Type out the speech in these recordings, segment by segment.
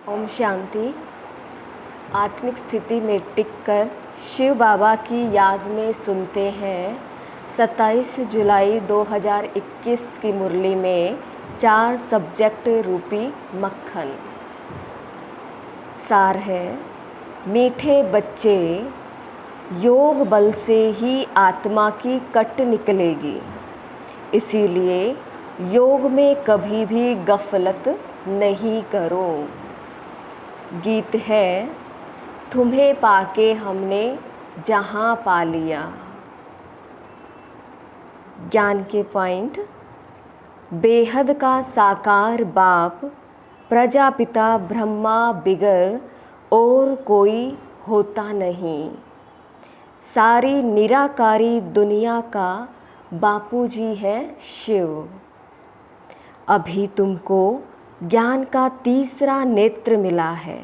ओम शांति। आत्मिक स्थिति में टिककर शिव बाबा की याद में सुनते हैं 27 जुलाई 2021 की मुरली में 4 सब्जेक्ट रूपी मक्खन। सार है, मीठे बच्चे, योग बल से ही आत्मा की कट निकलेगी, इसीलिए योग में कभी भी गफलत नहीं करो। गीत है, तुम्हें पाके हमने जहाँ पा लिया। ज्ञान के पॉइंट। बेहद का साकार बाप प्रजापिता ब्रह्मा बिगर और कोई होता नहीं। सारी निराकारी दुनिया का बापूजी है शिव। अभी तुमको ज्ञान का तीसरा नेत्र मिला है।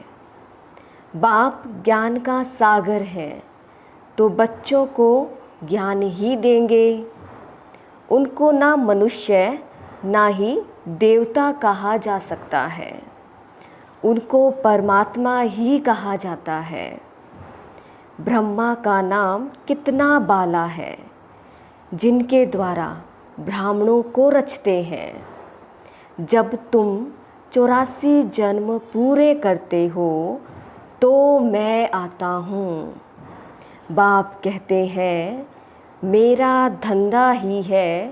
बाप ज्ञान का सागर है, तो बच्चों को ज्ञान ही देंगे। उनको ना मनुष्य ना ही देवता कहा जा सकता है, उनको परमात्मा ही कहा जाता है। ब्रह्मा का नाम कितना बाला है, जिनके द्वारा ब्राह्मणों को रचते हैं। जब तुम 84 जन्म पूरे करते हो तो मैं आता हूँ। बाप कहते हैं, मेरा धंधा ही है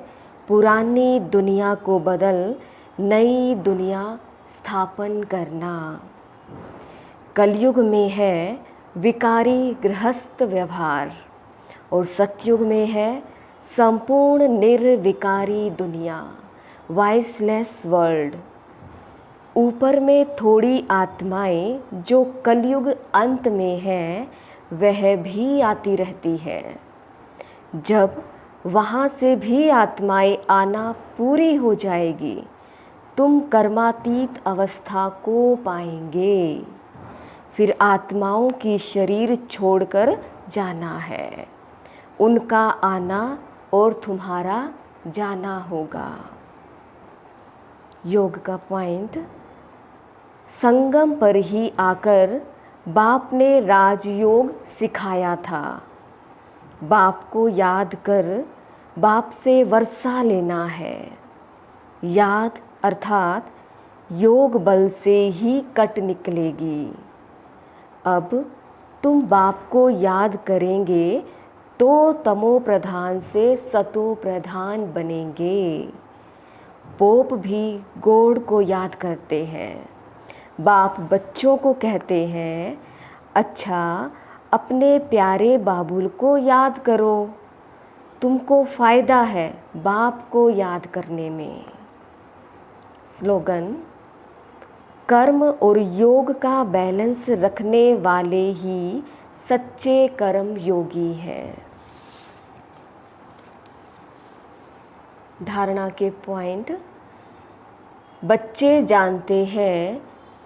पुरानी दुनिया को बदल नई दुनिया स्थापन करना। कलयुग में है विकारी गृहस्थ व्यवहार और सतयुग में है संपूर्ण निर्विकारी दुनिया, वॉइसलेस वर्ल्ड। ऊपर में थोड़ी आत्माएं जो कलयुग अंत में हैं, वह भी आती रहती है। जब वहाँ से भी आत्माएं आना पूरी हो जाएगी, तुम कर्मातीत अवस्था को पाएंगे। फिर आत्माओं की शरीर छोड़कर जाना है, उनका आना और तुम्हारा जाना होगा। योग का पॉइंट। संगम पर ही आकर बाप ने राजयोग सिखाया था। बाप को याद कर बाप से वर्षा लेना है। याद अर्थात योग बल से ही कट निकलेगी। अब तुम बाप को याद करेंगे तो तमो प्रधान से सतो प्रधान बनेंगे। पोप भी गॉड को याद करते हैं। बाप बच्चों को कहते हैं, अच्छा अपने प्यारे बाबुल को याद करो, तुमको फ़ायदा है बाप को याद करने में। स्लोगन, कर्म और योग का बैलेंस रखने वाले ही सच्चे कर्म योगी हैं। धारणा के पॉइंट। बच्चे जानते हैं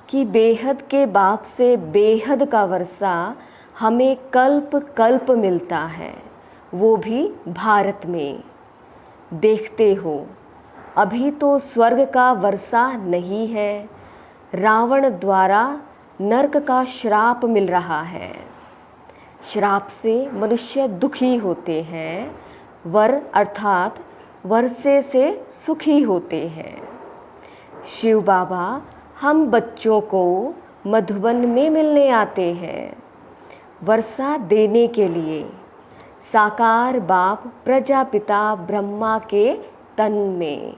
कि बेहद के बाप से बेहद का वर्षा हमें कल्प कल्प मिलता है, वो भी भारत में। देखते हो, अभी तो स्वर्ग का वर्षा नहीं है, रावण द्वारा नरक का श्राप मिल रहा है। श्राप से मनुष्य दुखी होते हैं, वर अर्थात वर्षे से सुखी होते हैं। शिव बाबा हम बच्चों को मधुबन में मिलने आते हैं, वर्षा देने के लिए। साकार बाप प्रजापिता ब्रह्मा के तन में,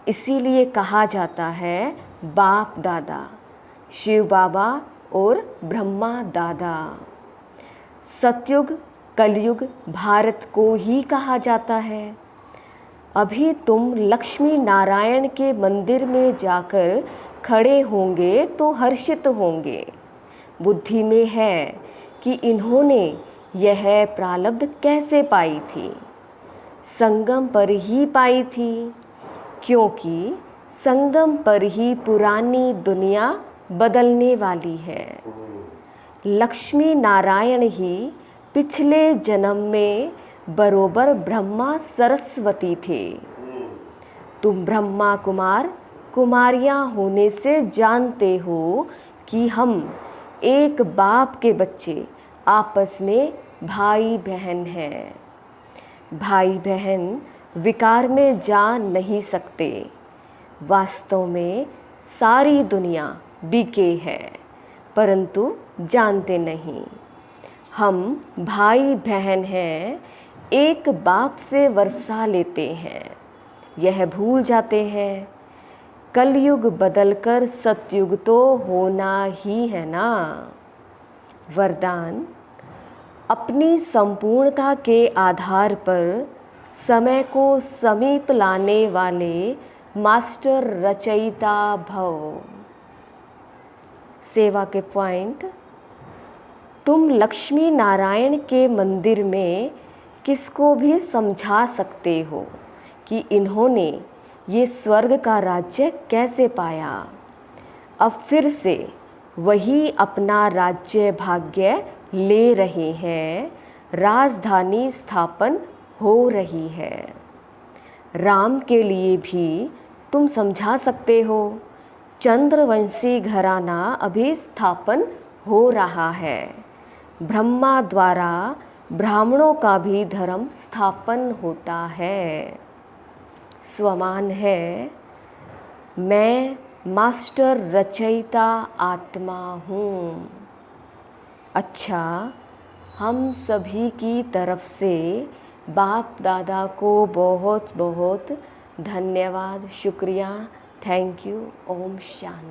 इसीलिए कहा जाता है बाप दादा, शिव बाबा और ब्रह्मा दादा। सतयुग कलयुग भारत को ही कहा जाता है। अभी तुम लक्ष्मी नारायण के मंदिर में जाकर खड़े होंगे तो हर्षित होंगे। बुद्धि में है कि इन्होंने यह प्रारब्ध कैसे पाई थी। संगम पर ही पाई थी, क्योंकि संगम पर ही पुरानी दुनिया बदलने वाली है। लक्ष्मी नारायण ही पिछले जन्म में बरोबर ब्रह्मा सरस्वती थे। तुम ब्रह्मा कुमार कुमारियाँ होने से जानते हो कि हम एक बाप के बच्चे आपस में भाई बहन हैं। भाई बहन विकार में जा नहीं सकते। वास्तव में सारी दुनिया बीके है, परंतु जानते नहीं। हम भाई बहन हैं, एक बाप से वर्षा लेते हैं, यह भूल जाते हैं। कलयुग बदलकर सतयुग तो होना ही है ना। वरदान: अपनी संपूर्णता के आधार पर समय को समीप लाने वाले मास्टर रचयिता भव। सेवा के पॉइंट: तुम लक्ष्मी नारायण के मंदिर में किसको भी समझा सकते हो कि इन्होंने ये स्वर्ग का राज्य कैसे पाया। अब फिर से वही अपना राज्य भाग्य ले रहे हैं, राजधानी स्थापन हो रही है। राम के लिए भी तुम समझा सकते हो, चंद्रवंशी घराना अभी स्थापन हो रहा है। ब्रह्मा द्वारा ब्राह्मणों का भी धर्म स्थापन होता है। स्वमान है, मैं मास्टर रचयिता आत्मा हूँ। अच्छा, हम सभी की तरफ से बाप दादा को बहुत बहुत धन्यवाद, शुक्रिया, थैंक यू। ओम शांति।